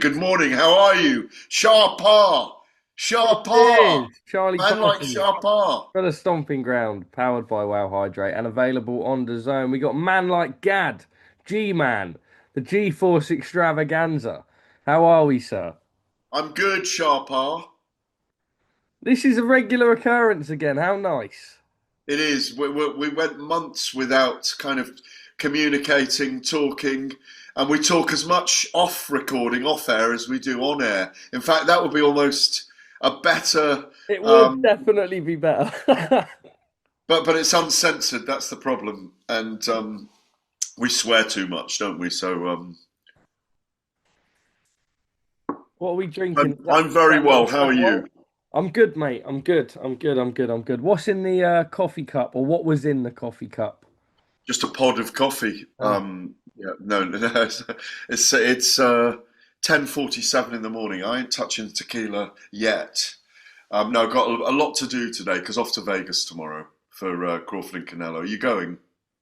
Good morning. How are you? Sharpar. Sharpar. Cheers, Charlie Man like Parsons. Sharpar. Got a Stomping Ground, powered by Wow Hydrate, and available on DAZN. We got Man Like Gad, G-Man, the G-Force Extravaganza. How are we, sir? I'm good, Sharpar. This is a regular occurrence again. How nice. It is. We went months without kind of communicating, talking, and we talk as much off recording, off air, as we do on air. In fact, that would be almost a better, It would um, definitely be better. but it's uncensored. That's the problem, and we swear too much, don't we? So What are we drinking? I'm very well. How are you? I'm good, mate. I'm good. I'm good. I'm good. I'm good. What's in the coffee cup, or what was in the coffee cup? Just a pod of coffee. Oh, Yeah, no. It's 10:47 in the morning. I ain't touching tequila yet. No, I've got a lot to do today because off to Vegas tomorrow for Crawford and Canelo. Are you going?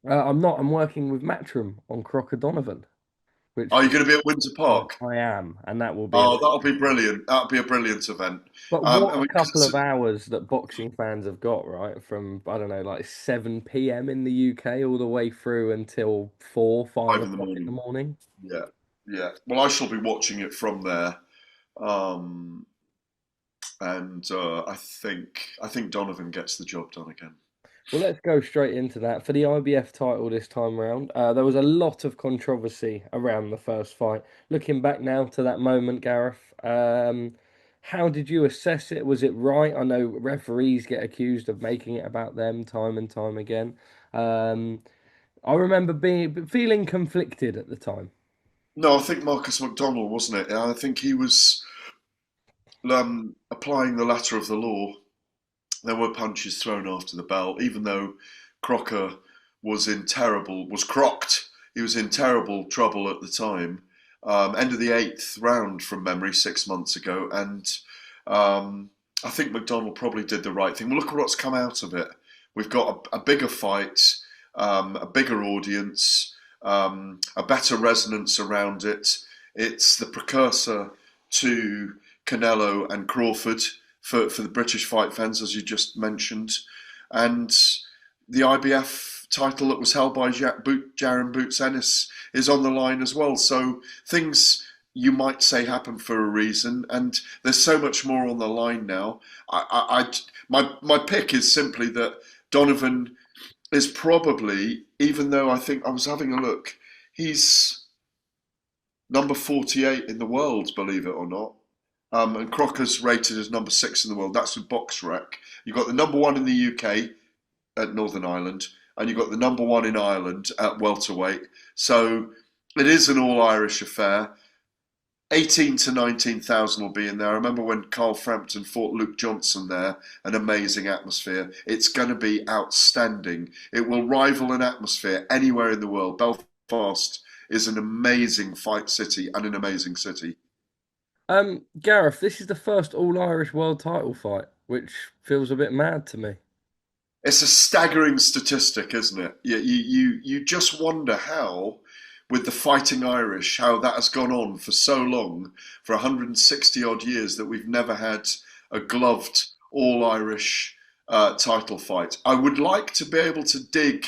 I'm not. I'm working with Matchroom on Crocker Donovan, Are which you going to be at Windsor Park? I am, and that will be Oh, amazing. that'll be brilliant. That'll be a brilliant event. But what And a we, couple of hours that boxing fans have got, right? From, I don't know, like 7 p.m. in the UK all the way through until 4, 5 5 in the o'clock in the morning. morning. Yeah, yeah. Well, I shall be watching it from there. Um, and I think Donovan gets the job done again. Well, let's go straight into that. For the IBF title this time round, there was a lot of controversy around the first fight. Looking back now to that moment, Gareth, how did you assess it? Was it right? I know referees get accused of making it about them time and time again. Um, I remember being feeling conflicted at the time. No, I think Marcus McDonnell, wasn't it? I think he was applying the letter of the law. There were punches thrown after the bell, even though Crocker was crocked. He was in terrible trouble at the time. End of the eighth round from memory 6 months ago, and I think McDonnell probably did the right thing. Well, look at what's come out of it. We've got a bigger fight, a bigger audience, a better resonance around it. It's the precursor to Canelo and Crawford for the British fight fans, as you just mentioned, and the IBF title that was held by Jaron Boots Ennis is on the line as well. So things you might say happen for a reason, and there's so much more on the line now. My pick is simply that Donovan is probably, even though I think I was having a look, he's number 48 in the world, believe it or not. And Crocker's rated as number 6 in the world. That's with BoxRec. You've got the number 1 in the UK at Northern Ireland, and you've got the number 1 in Ireland at welterweight. So it is an all-Irish affair. 18 to 19,000 will be in there. I remember when Carl Frampton fought Luke Johnson there, an amazing atmosphere. It's going to be outstanding. It will rival an atmosphere anywhere in the world. Belfast is an amazing fight city and an amazing city. Gareth, this is the first all-Irish world title fight, which feels a bit mad to me. It's a staggering statistic, isn't it? You just wonder how, with the Fighting Irish, how that has gone on for so long, for 160 odd years, that we've never had a gloved all Irish title fight. I would like to be able to dig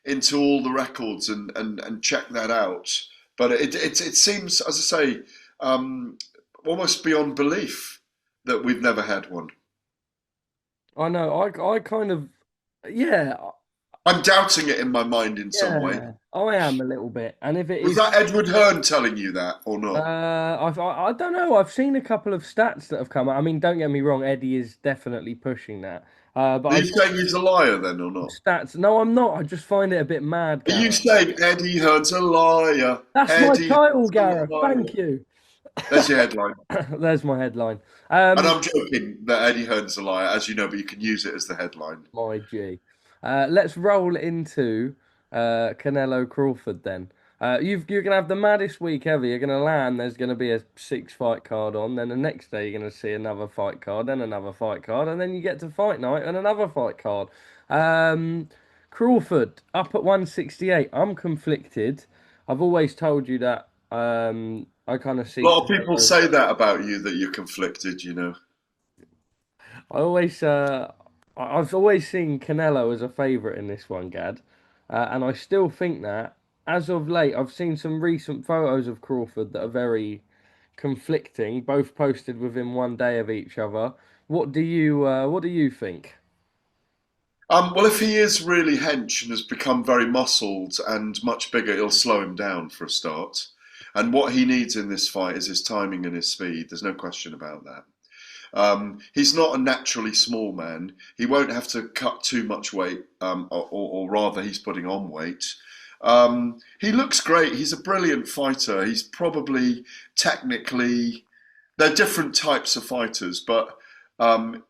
into all the records and check that out, but it seems, as I say, um, almost beyond belief that we've never had one. I know. I kind of, yeah, I'm doubting it in my mind in some way. yeah. I am a little bit, and if it Was is, that Edward Hearn telling you that or not? I don't know. I've seen a couple of stats that have come out. I mean, don't get me wrong. Eddie is definitely pushing that. But Are I you just saying he's a liar then or not? stats. No, I'm not. I just find it a bit mad, Are you Gareth. saying Eddie Hearn's a liar? That's my Eddie title, Hearn's a Gareth. liar. Thank you. There's your headline. There's my headline. And Um, I'm joking that Eddie Hearn's a liar, as you know, but you can use it as the headline. My G. Let's roll into Canelo Crawford then. You're gonna have the maddest week ever. You're gonna land. There's gonna be a 6 fight card on. Then the next day you're gonna see another fight card, then another fight card, and then you get to fight night and another fight card. Um, Crawford up at 168. I'm conflicted. I've always told you that. I kind of A see lot of people Canelo. say that about you, that you're conflicted, you know. I always, I've always seen Canelo as a favourite in this one, Gad, and I still think that. As of late, I've seen some recent photos of Crawford that are very conflicting, both posted within 1 day of each other. What do you think? Well, if he is really hench and has become very muscled and much bigger, it'll slow him down for a start. And what he needs in this fight is his timing and his speed. There's no question about that. He's not a naturally small man. He won't have to cut too much weight, or rather, he's putting on weight. He looks great. He's a brilliant fighter. He's probably technically, they're different types of fighters, but um,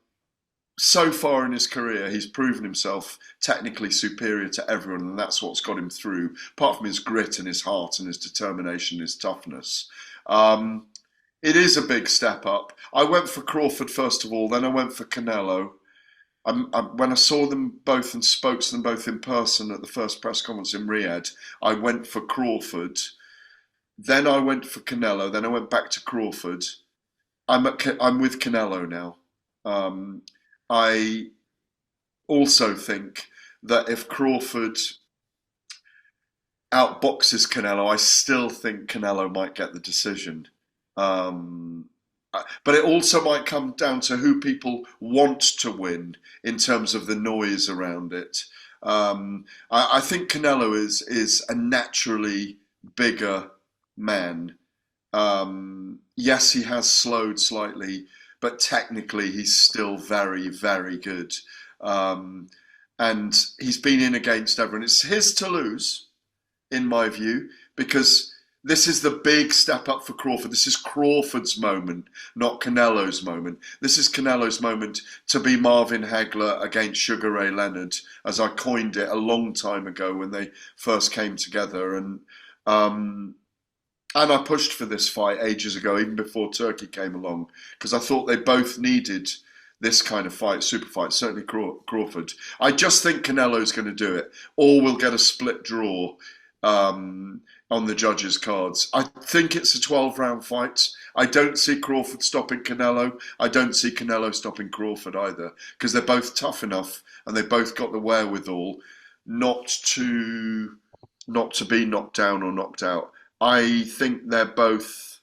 so far in his career, he's proven himself technically superior to everyone, and that's what's got him through, apart from his grit and his heart and his determination, his toughness. Um, it is a big step up. I went for Crawford first of all, then I went for Canelo. When I saw them both and spoke to them both in person at the first press conference in Riyadh, I went for Crawford. Then I went for Canelo. Then I went back to Crawford. I'm with Canelo now. Um, I also think that if Crawford outboxes Canelo, I still think Canelo might get the decision. Um, but it also might come down to who people want to win in terms of the noise around it. I think Canelo is a naturally bigger man. Yes, he has slowed slightly, but technically he's still very, very good. Um, and he's been in against everyone. It's his to lose, in my view, because this is the big step up for Crawford. This is Crawford's moment, not Canelo's moment. This is Canelo's moment to be Marvin Hagler against Sugar Ray Leonard, as I coined it a long time ago when they first came together. Um, and I pushed for this fight ages ago, even before Turkey came along, because I thought they both needed this kind of fight, super fight, certainly Crawford. I just think Canelo's going to do it, or we'll get a split draw on the judges' cards. I think it's a 12-round fight. I don't see Crawford stopping Canelo. I don't see Canelo stopping Crawford either, because they're both tough enough and they've both got the wherewithal not to not to be knocked down or knocked out. I think they're both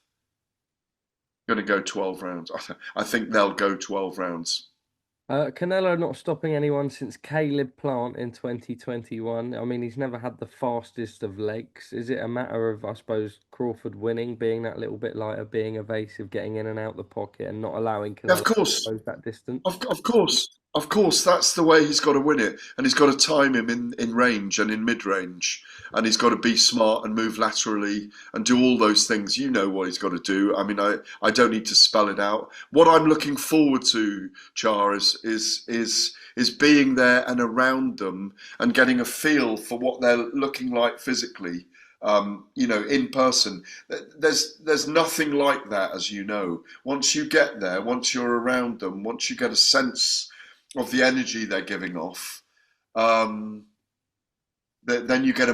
going to go 12 rounds. I think they'll go 12 rounds. Canelo not stopping anyone since Caleb Plant in 2021. I mean, he's never had the fastest of legs. Is it a matter of, I suppose, Crawford winning, being that little bit lighter, being evasive, getting in and out the pocket, and not allowing Of Canelo to course, close that distance? of course, of course, that's the way he's got to win it, and he's got to time him in range and in mid range, and he's got to be smart and move laterally and do all those things. You know what he's got to do. I mean, I don't need to spell it out. What I'm looking forward to, Char, is being there and around them and getting a feel for what they're looking like physically. In person. There's nothing like that, as you know. Once you get there, once you're around them, once you get a sense of the energy they're giving off, um, then you get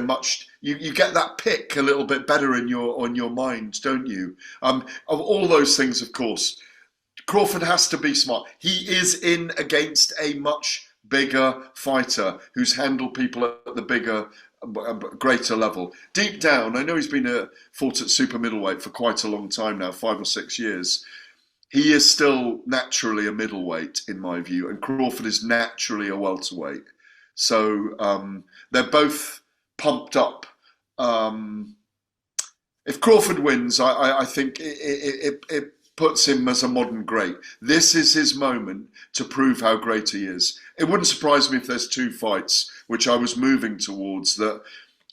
you get that pick a little bit better in your on your mind, don't you? Of all those things, of course, Crawford has to be smart. He is in against a much bigger fighter who's handled people at the bigger, greater level. Deep down, I know he's been fought at super middleweight for quite a long time now, 5 or 6 years. He is still naturally a middleweight, in my view, and Crawford is naturally a welterweight. So they're both pumped up. Um, if Crawford wins, I think it puts him as a modern great. This is his moment to prove how great he is. It wouldn't surprise me if there's two fights, which I was moving towards, that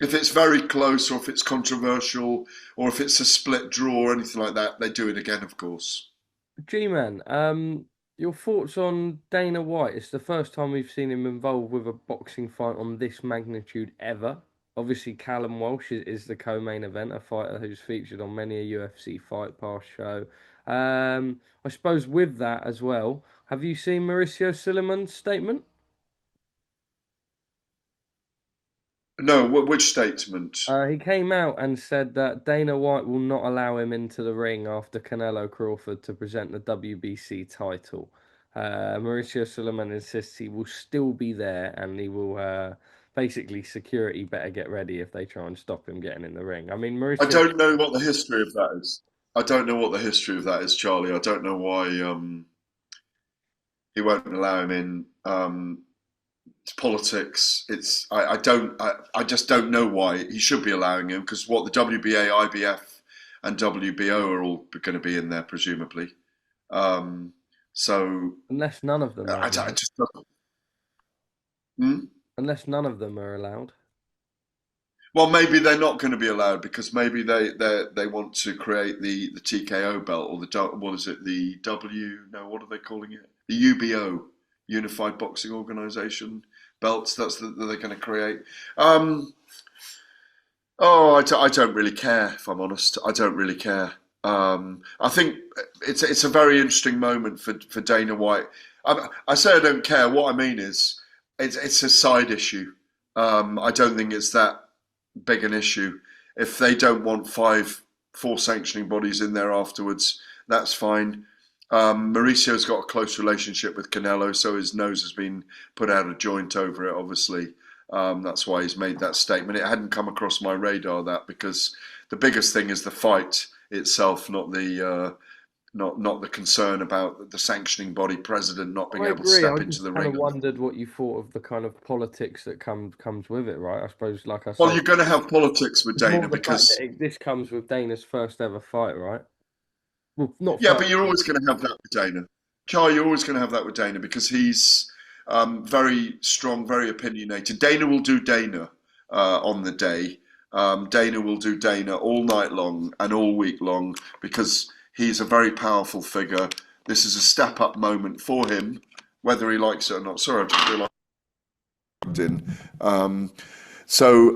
if it's very close or if it's controversial or if it's a split draw or anything like that, they do it again, of course. G-Man, your thoughts on Dana White? It's the first time we've seen him involved with a boxing fight on this magnitude ever. Obviously, Callum Walsh is the co-main event, a fighter who's featured on many a UFC Fight Pass show. I suppose with that as well, have you seen Mauricio Sulaimán's statement? No, which statement? He came out and said that Dana White will not allow him into the ring after Canelo-Crawford to present the WBC title. Mauricio Suleiman insists he will still be there and he will basically security better get ready if they try and stop him getting in the ring. I mean, I Mauricio, don't know what the history of that is. I don't know what the history of that is, Charlie. I don't know why he won't allow him in. It's politics. I just don't know why he should be allowing him because what the WBA, IBF, and WBO are all going to be in there presumably. Um, so unless none of them are I allowed, just hmm? unless none of them are allowed. Well, maybe they're not going to be allowed because maybe they want to create the TKO belt or what is it, the W, no, what are they calling it, the UBO, Unified Boxing Organization belts. That they're going to create. Um, oh, I don't really care if I'm honest. I don't really care. I think it's a very interesting moment for Dana White. I say I don't care. What I mean is it's a side issue. I don't think it's that big an issue. If they don't want four sanctioning bodies in there afterwards, that's fine. Mauricio's got a close relationship with Canelo, so his nose has been put out of joint over it, obviously. That's why he's made that statement. It hadn't come across my radar that because the biggest thing is the fight itself, not the concern about the sanctioning body president not being I able to agree. I step just into the kind of ring. wondered what you thought of the kind of politics that comes with it, right? I suppose, like I Well, say, you're going to have politics with it's more Dana the fact that because this comes with Dana's first ever fight, right? Well, not yeah, first. but you're always going to have that with Dana. Charlie, you're always going to have that with Dana because he's very strong, very opinionated. Dana will do Dana on the day. Dana will do Dana all night long and all week long because he's a very powerful figure. This is a step up moment for him, whether he likes it or not. Sorry, I just realised in. Um, so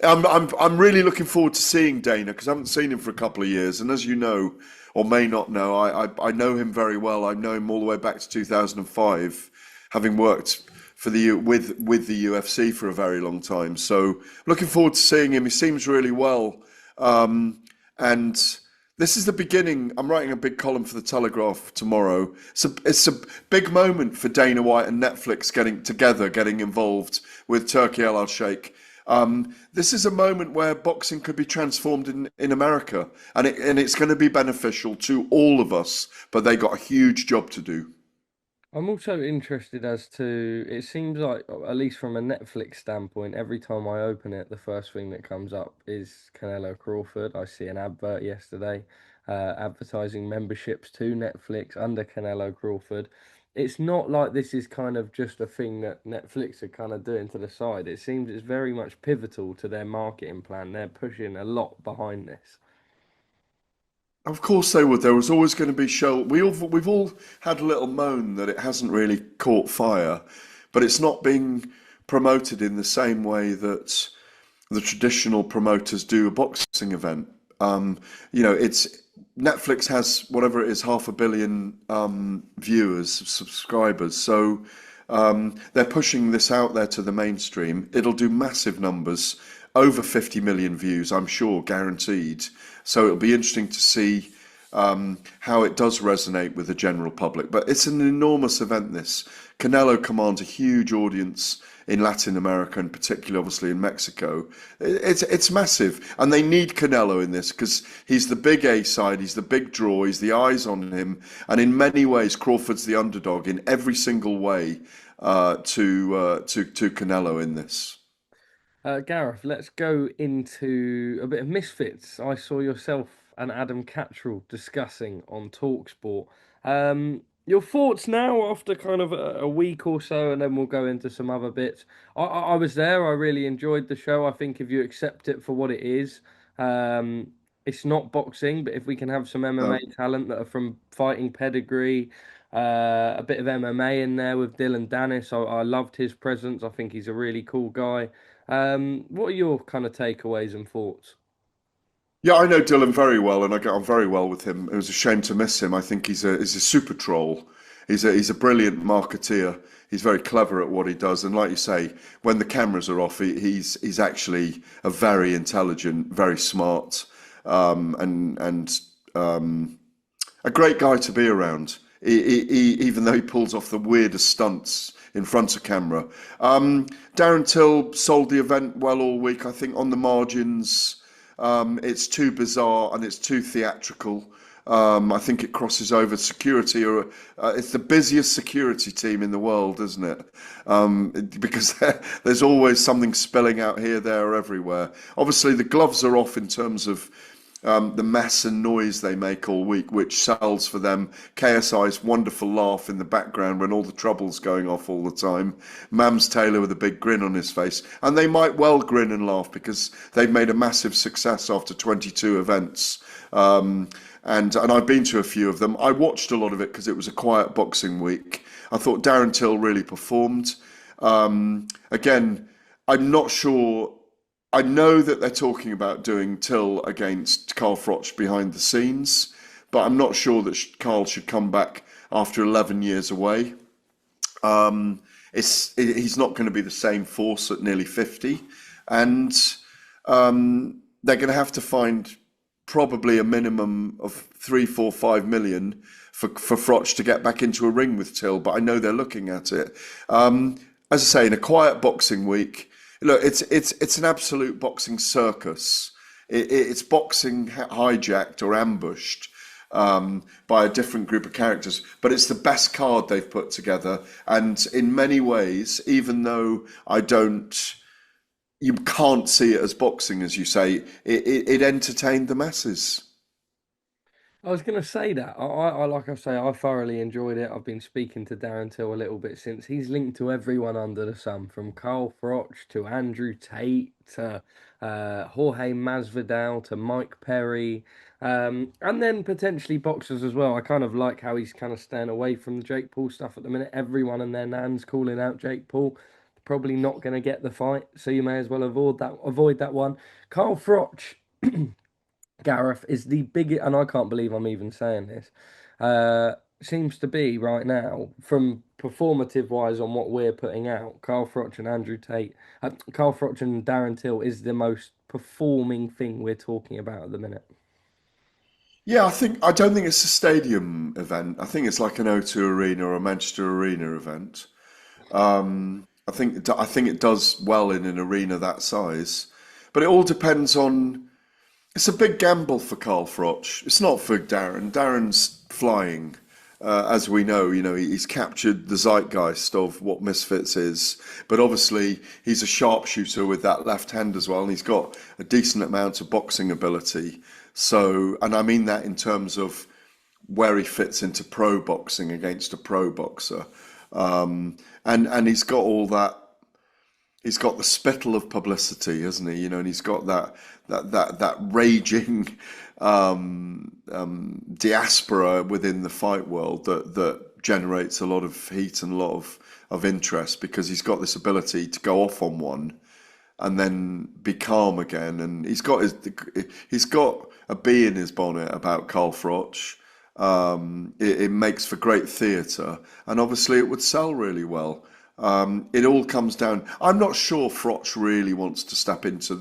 I'm really looking forward to seeing Dana because I haven't seen him for a couple of years, and as you know, or may not know, I know him very well. I know him all the way back to 2005, having worked for with the UFC for a very long time. So looking forward to seeing him. He seems really well, and this is the beginning. I'm writing a big column for the Telegraph tomorrow. It's a big moment for Dana White and Netflix getting together, getting involved with Turkey Al Sheikh. This is a moment where boxing could be transformed in America, and it's going to be beneficial to all of us. But they got a huge job to do. I'm also interested as to, it seems like, at least from a Netflix standpoint, every time I open it, the first thing that comes up is Canelo-Crawford. I see an advert yesterday advertising memberships to Netflix under Canelo-Crawford. It's not like this is kind of just a thing that Netflix are kind of doing to the side. It seems it's very much pivotal to their marketing plan. They're pushing a lot behind this. Of course they would. There was always going to be show. We've all had a little moan that it hasn't really caught fire, but it's not being promoted in the same way that the traditional promoters do a boxing event. It's Netflix has whatever it is, 500 million viewers, subscribers. So they're pushing this out there to the mainstream. It'll do massive numbers, over 50 million views, I'm sure, guaranteed. So it'll be interesting to see how it does resonate with the general public. But it's an enormous event, this. Canelo commands a huge audience in Latin America and particularly obviously in Mexico. It's massive. And they need Canelo in this because he's the big A side, he's the big draw, he's the eyes on him. And in many ways, Crawford's the underdog in every single way to Canelo in this. Gareth, let's go into a bit of misfits. I saw yourself and Adam Cattrall discussing on Talksport. Your thoughts now after kind of a week or so, and then we'll go into some other bits. I was there. I really enjoyed the show. I think if you accept it for what it is, it's not boxing, but if we can have some MMA No. talent that are from fighting pedigree, a bit of MMA in there with Dylan Dennis, I loved his presence. I think he's a really cool guy. What are your kind of takeaways and thoughts? Yeah, I know Dylan very well, and I get on very well with him. It was a shame to miss him. I think he's a super troll. He's a brilliant marketeer. He's very clever at what he does, and like you say, when the cameras are off, he's actually a very intelligent, very smart, and a great guy to be around. Even though he pulls off the weirdest stunts in front of camera. Darren Till sold the event well all week. I think on the margins, it's too bizarre and it's too theatrical. I think it crosses over security, or it's the busiest security team in the world, isn't it? Because there's always something spilling out here, there, or everywhere. Obviously, the gloves are off in terms of the mess and noise they make all week, which sells for them. KSI's wonderful laugh in the background when all the trouble's going off all the time. Mams Taylor with a big grin on his face. And they might well grin and laugh because they've made a massive success after 22 events. And I've been to a few of them. I watched a lot of it because it was a quiet boxing week. I thought Darren Till really performed. Again, I'm not sure. I know that they're talking about doing Till against Carl Froch behind the scenes, but I'm not sure that Carl should come back after 11 years away. He's not going to be the same force at nearly 50, and they're going to have to find probably a minimum of 3, 4, 5 million for Froch to get back into a ring with Till, but I know they're looking at it. As I say, in a quiet boxing week, look, it's an absolute boxing circus. It's boxing hijacked or ambushed by a different group of characters, but it's the best card they've put together. And in many ways, even though you can't see it as boxing, as you say, it entertained the masses. I was going to say that. Like I say, I thoroughly enjoyed it. I've been speaking to Darren Till a little bit since. He's linked to everyone under the sun, from Carl Froch to Andrew Tate to Jorge Masvidal to Mike Perry, and then potentially boxers as well. I kind of like how he's kind of staying away from the Jake Paul stuff at the minute. Everyone and their nan's calling out Jake Paul. Probably not going to get the fight, so you may as well avoid that. Avoid that one. Carl Froch. Gareth is the biggest, and I can't believe I'm even saying this. Seems to be right now, from performative wise on what we're putting out, Carl Froch and Andrew Tate, Carl Froch and Darren Till is the most performing thing we're talking about at the minute. Yeah, I don't think it's a stadium event. I think it's like an O2 Arena or a Manchester Arena event. I think it does well in an arena that size, but it all depends on. It's a big gamble for Carl Froch. It's not for Darren. Darren's flying, as we know. You know, he's captured the zeitgeist of what Misfits is. But obviously, he's a sharpshooter with that left hand as well, and he's got a decent amount of boxing ability. So, and I mean that in terms of where he fits into pro boxing against a pro boxer, and he's got all that. He's got the spittle of publicity, hasn't he? You know, and he's got that raging diaspora within the fight world that generates a lot of heat and a lot of interest, because he's got this ability to go off on one and then be calm again. And he's got a bee in his bonnet about Carl Froch. It makes for great theatre, and obviously it would sell really well. It all comes down. I'm not sure Froch really wants to step into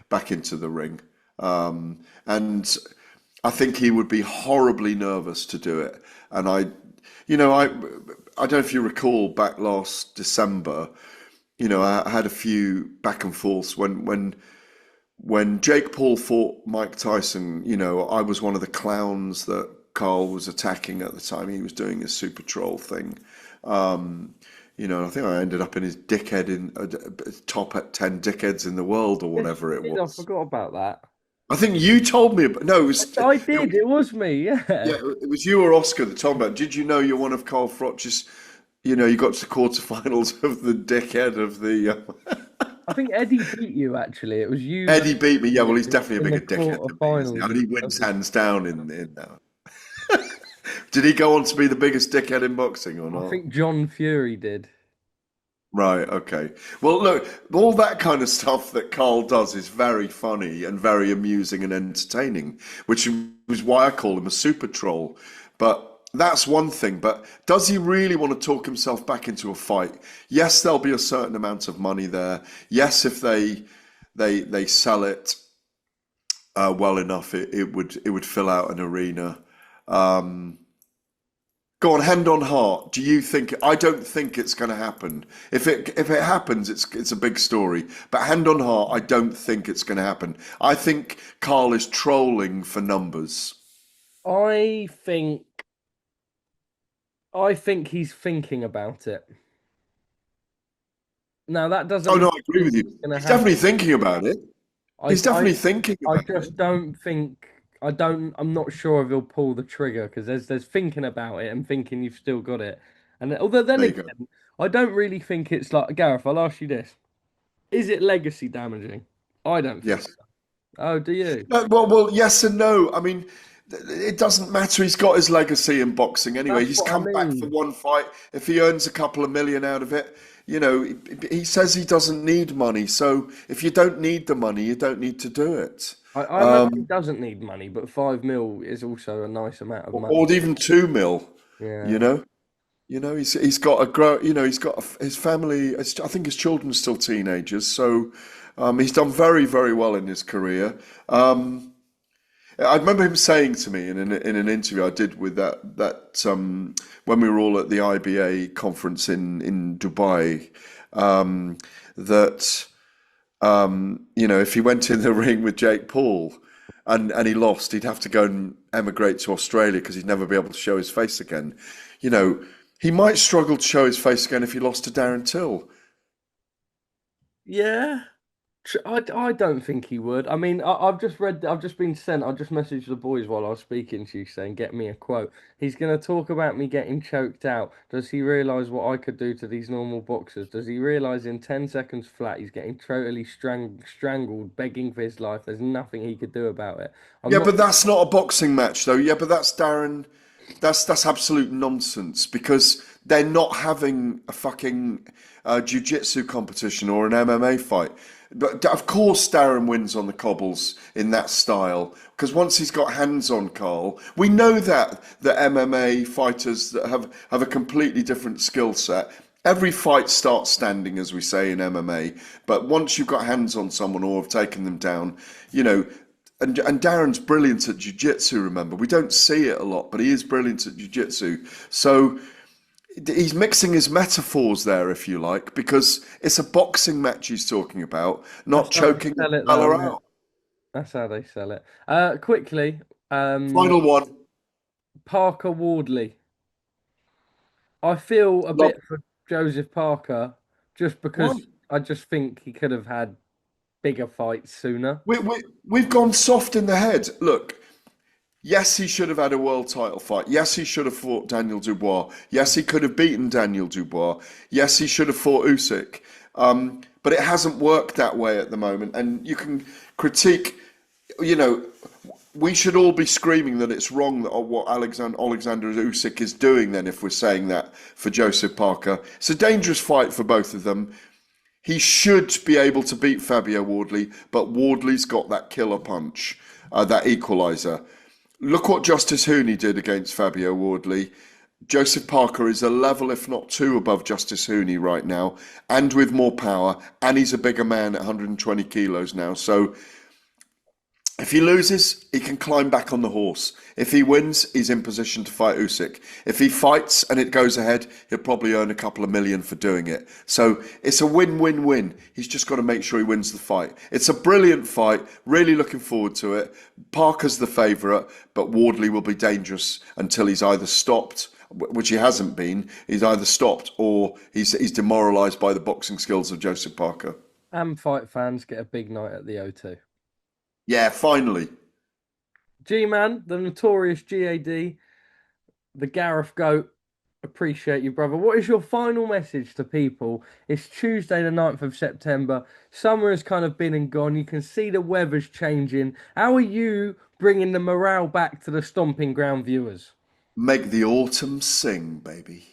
back into the ring, and I think he would be horribly nervous to do it. And I don't know if you recall back last December. You know, I had a few back and forths when Jake Paul fought Mike Tyson. You know, I was one of the clowns that Carl was attacking at the time. He was doing his super troll thing. You know, I think I ended up in his dickhead in top 10 dickheads in the world or whatever it I was. forgot about that. I think you told me about. No, it was. I did. It was me. Yeah, Yeah. it was you or Oscar that told me about. Did you know you're one of Carl Froch's? You know, you got to the quarterfinals of the dickhead of the. I think Eddie beat you. Actually, it was you. Eddie beat me. Yeah, well, he's definitely a in the bigger dickhead than me. Isn't he? I quarterfinals. mean, he wins hands down in that. Did he go on to be the biggest dickhead in boxing or I not? think John Fury did. Right, okay. Well, look, all that kind of stuff that Carl does is very funny and very amusing and entertaining, which is why I call him a super troll. But That's one thing, but does he really want to talk himself back into a fight? Yes, there'll be a certain amount of money there. Yes, if they sell it well enough, it would fill out an arena. Um, Go on, hand on heart. Do you think? I don't think it's going to happen. If it happens, it's a big story. But hand on heart, I don't think it's going to happen. I think Carl is trolling for numbers. I think I think he's thinking about it. Now that Oh doesn't no, mean I agree with it's you. gonna He's definitely happen. thinking about it. I He's definitely I thinking I about it. just don't think I'm not sure if he'll pull the trigger because there's thinking about it and thinking you've still got it. And although then There you go. again, I don't really think it's like Gareth, I'll ask you this. Is it legacy damaging? I don't think Yes. so. Oh, do you? No, well, yes and no. I mean, it doesn't matter. He's got his legacy in boxing anyway. That's He's what I come back for mean. one fight. If he earns a couple of million out of it, he says he doesn't need money. So if you don't need the money, you don't need to do it. I imagine he doesn't need money, but 5 mil is also a nice amount of money. Or even 2 mil. You Yeah. know, he's got a grow. He's got his family. I think his children are still teenagers. So he's done very, very well in his career. I remember him saying to me in an interview I did with that when we were all at the IBA conference in Dubai, that if he went in the ring with Jake Paul and he lost, he'd have to go and emigrate to Australia because he'd never be able to show his face again. You know, he might struggle to show his face again if he lost to Darren Till. Yeah. I don't think he would. I mean, I've just read, I've just been sent, I just messaged the boys while I was speaking to you saying, get me a quote. He's going to talk about me getting choked out. Does he realise what I could do to these normal boxers? Does he realise in 10 seconds flat he's getting totally strangled, begging for his life? There's nothing he could do about it. I'm Yeah, not. but that's not a boxing match, though. Yeah, but that's Darren. That's absolute nonsense because they're not having a fucking jiu-jitsu competition or an MMA fight. But of course, Darren wins on the cobbles in that style because once he's got hands on Carl, we know that the MMA fighters that have a completely different skill set. Every fight starts standing, as we say in MMA, but once you've got hands on someone or have taken them down, you know. And Darren's brilliant at jiu-jitsu, remember. We don't see it a lot, but he is brilliant at jiu-jitsu. So he's mixing his metaphors there, if you like, because it's a boxing match he's talking about, That's not how they choking a sell it, though, fella isn't it? out. That's how they sell it. Quickly, Final one. Parker Wardley. I feel a Love. bit for Joseph Parker just Why? because I just think he could have had bigger fights sooner. We've gone soft in the head. Look, yes, he should have had a world title fight. Yes, he should have fought Daniel Dubois. Yes, he could have beaten Daniel Dubois. Yes, he should have fought Usyk. But it hasn't worked that way at the moment. And you can critique, you know, we should all be screaming that it's wrong that what Oleksandr Usyk is doing then if we're saying that for Joseph Parker. It's a dangerous fight for both of them. He should be able to beat Fabio Wardley, but Wardley's got that killer punch, that equaliser. Look what Justice Hooney did against Fabio Wardley. Joseph Parker is a level, if not two, above Justice Hooney right now, and with more power, and he's a bigger man at 120 kilos now. So if he loses, he can climb back on the horse. If he wins, he's in position to fight Usyk. If he fights and it goes ahead, he'll probably earn a couple of million for doing it. So it's a win-win-win. He's just got to make sure he wins the fight. It's a brilliant fight. Really looking forward to it. Parker's the favourite, but Wardley will be dangerous until he's either stopped, which he hasn't been. He's either stopped or he's demoralised by the boxing skills of Joseph Parker. And fight fans get a big night at the O2. Yeah, finally. G-Man, the notorious GAD, the Gareth Goat. Appreciate you, brother. What is your final message to people? It's Tuesday, the 9th of September. Summer has kind of been and gone. You can see the weather's changing. How are you bringing the morale back to the Stomping Ground viewers? Make the autumn sing, baby.